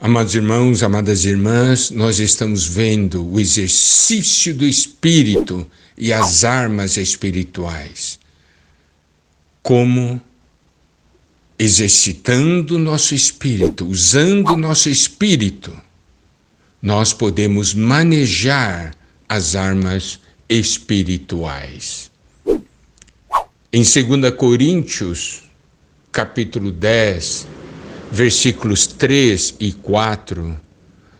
Amados irmãos, amadas irmãs, nós estamos vendo o exercício do Espírito e as armas espirituais. Como exercitando o nosso espírito, usando o nosso espírito, nós podemos manejar as armas espirituais. Em 2 Coríntios, capítulo 10, versículos 3 e 4,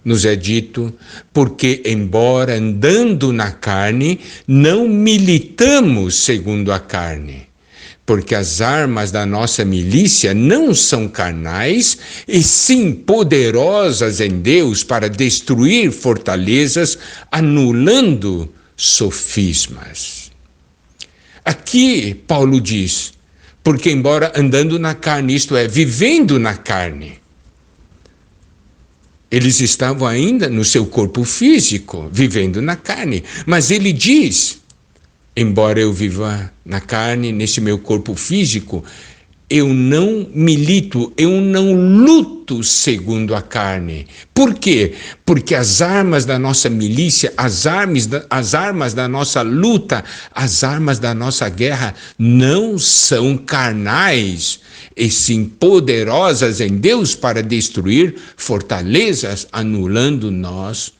nos é dito: porque, embora andando na carne, não militamos segundo a carne, porque as armas da nossa milícia não são carnais, e sim poderosas em Deus para destruir fortalezas, anulando sofismas. Aqui Paulo diz: porque embora andando na carne, isto é, vivendo na carne, eles estavam ainda no seu corpo físico, vivendo na carne. Mas ele diz: embora eu viva na carne, nesse meu corpo físico, eu não milito, eu não luto segundo a carne. Por quê? Porque as armas da nossa milícia, as armas da nossa luta, as armas da nossa guerra não são carnais, e sim poderosas em Deus para destruir fortalezas, anulando nós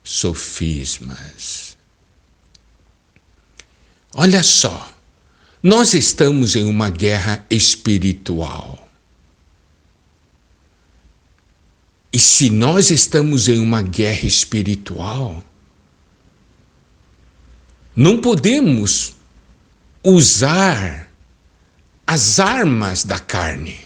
sofismas. Olha só, nós estamos em uma guerra espiritual. E se nós estamos em uma guerra espiritual, não podemos usar as armas da carne.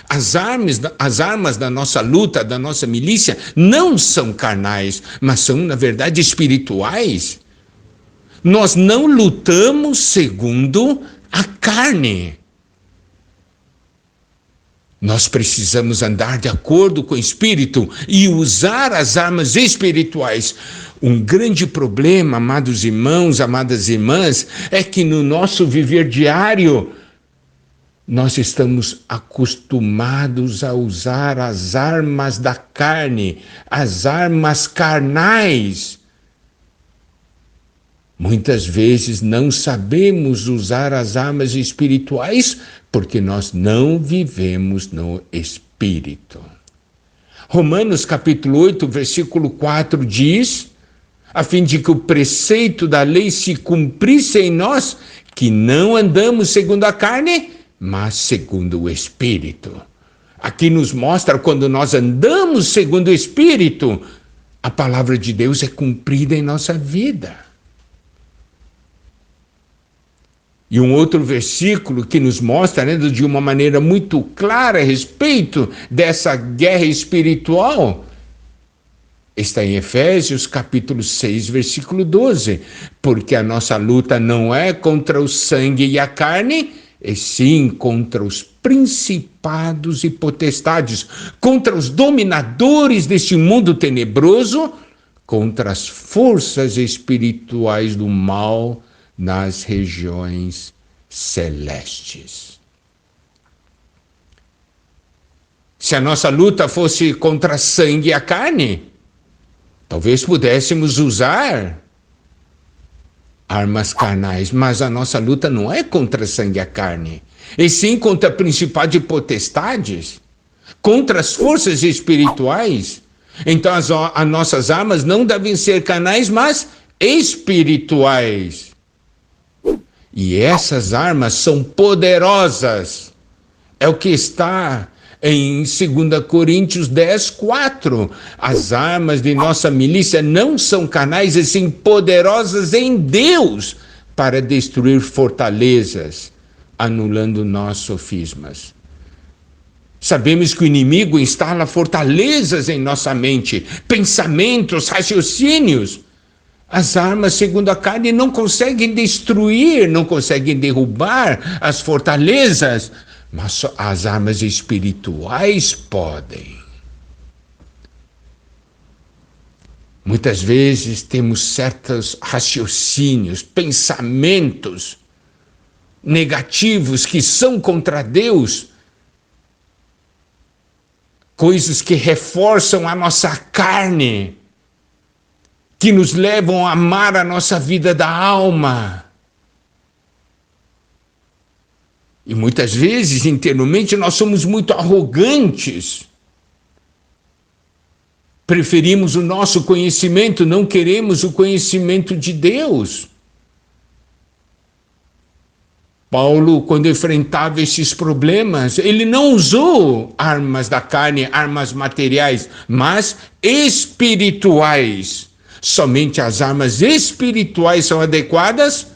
As armas da nossa luta, da nossa milícia, não são carnais, mas são, na verdade, espirituais. Nós não lutamos segundo a carne. Nós precisamos andar de acordo com o Espírito e usar as armas espirituais. Um grande problema, amados irmãos, amadas irmãs, é que no nosso viver diário, nós estamos acostumados a usar as armas da carne, as armas carnais. Muitas vezes não sabemos usar as armas espirituais porque nós não vivemos no Espírito. Romanos capítulo 8, versículo 4 diz: a fim de que o preceito da lei se cumprisse em nós, que não andamos segundo a carne, mas segundo o Espírito. Aqui nos mostra quando nós andamos segundo o Espírito, a palavra de Deus é cumprida em nossa vida. E um outro versículo que nos mostra, de uma maneira muito clara a respeito dessa guerra espiritual, está em Efésios capítulo 6, versículo 12. Porque a nossa luta não é contra o sangue e a carne, e sim contra os principados e potestades, contra os dominadores deste mundo tenebroso, contra as forças espirituais do mal nas regiões celestes. Se a nossa luta fosse contra sangue e a carne, talvez pudéssemos usar armas carnais, mas a nossa luta não é contra sangue e a carne, e sim contra principados e potestades, contra as forças espirituais. Então as nossas armas não devem ser carnais, mas espirituais. E essas armas são poderosas. É o que está em 2 Coríntios 10, 4. As armas de nossa milícia não são carnais, e sim poderosas em Deus para destruir fortalezas, anulando nossos sofismas. Sabemos que o inimigo instala fortalezas em nossa mente, pensamentos, raciocínios. As armas, segundo a carne, não conseguem destruir, não conseguem derrubar as fortalezas, mas as armas espirituais podem. Muitas vezes temos certos raciocínios, pensamentos negativos que são contra Deus. coisas que reforçam a nossa carne, que nos levam a amar a nossa vida da alma. E muitas vezes, internamente, nós somos muito arrogantes. Preferimos o nosso conhecimento, não queremos o conhecimento de Deus. Paulo, quando enfrentava esses problemas, ele não usou armas da carne, armas materiais, mas espirituais. Somente as armas espirituais são adequadas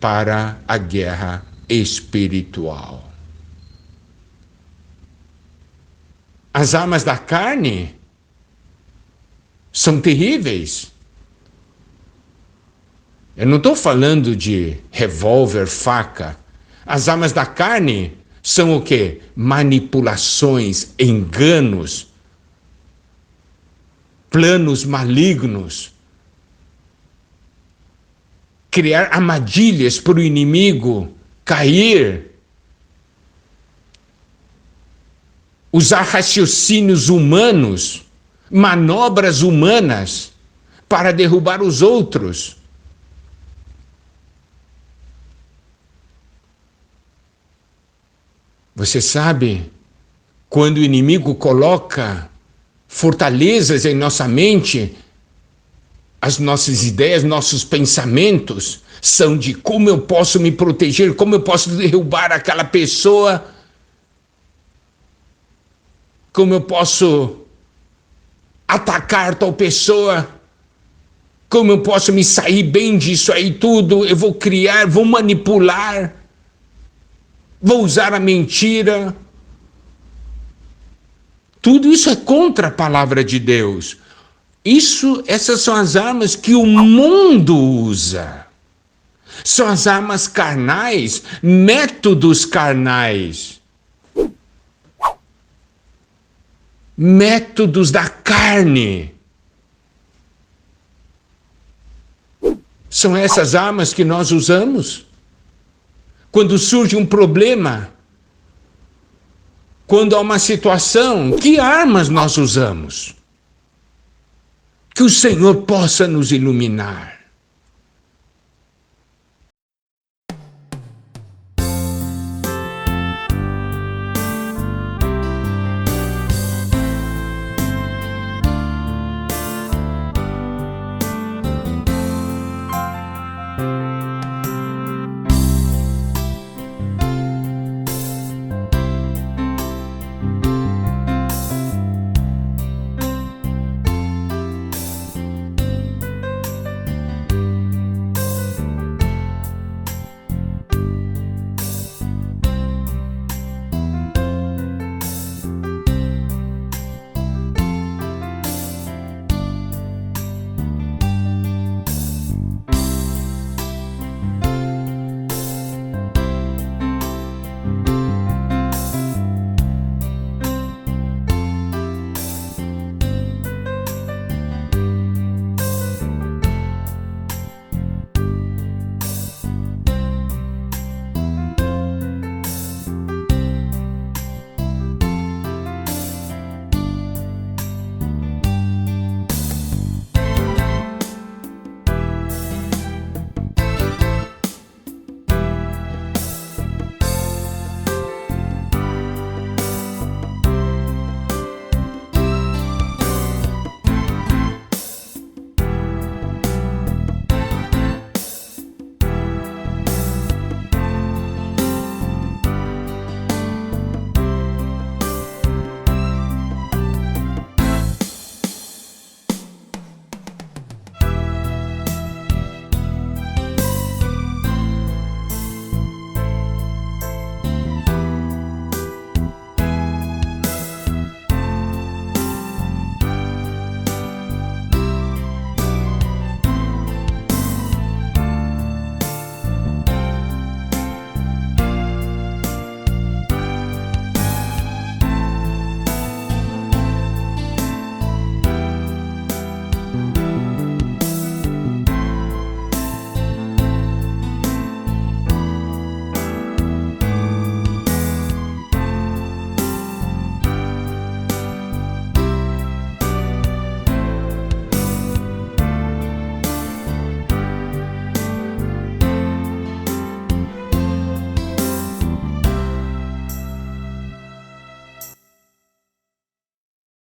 para a guerra espiritual. As armas da carne são terríveis. Eu não estou falando de revólver, faca. As armas da carne são o quê? Manipulações, enganos, planos malignos. Criar armadilhas para o inimigo cair. Usar raciocínios humanos, manobras humanas para derrubar os outros. Você sabe, quando o inimigo coloca fortalezas em nossa mente, as nossas ideias, nossos pensamentos são de como eu posso me proteger, como eu posso derrubar aquela pessoa, como eu posso atacar tal pessoa, como eu posso me sair bem disso aí tudo, eu vou criar, vou manipular, vou usar a mentira. Tudo isso é contra a palavra de Deus. Essas são as armas que o mundo usa. São as armas carnais, métodos carnais. Métodos da carne. São essas armas que nós usamos quando surge um problema, quando há uma situação. Que armas nós usamos? Que o Senhor possa nos iluminar.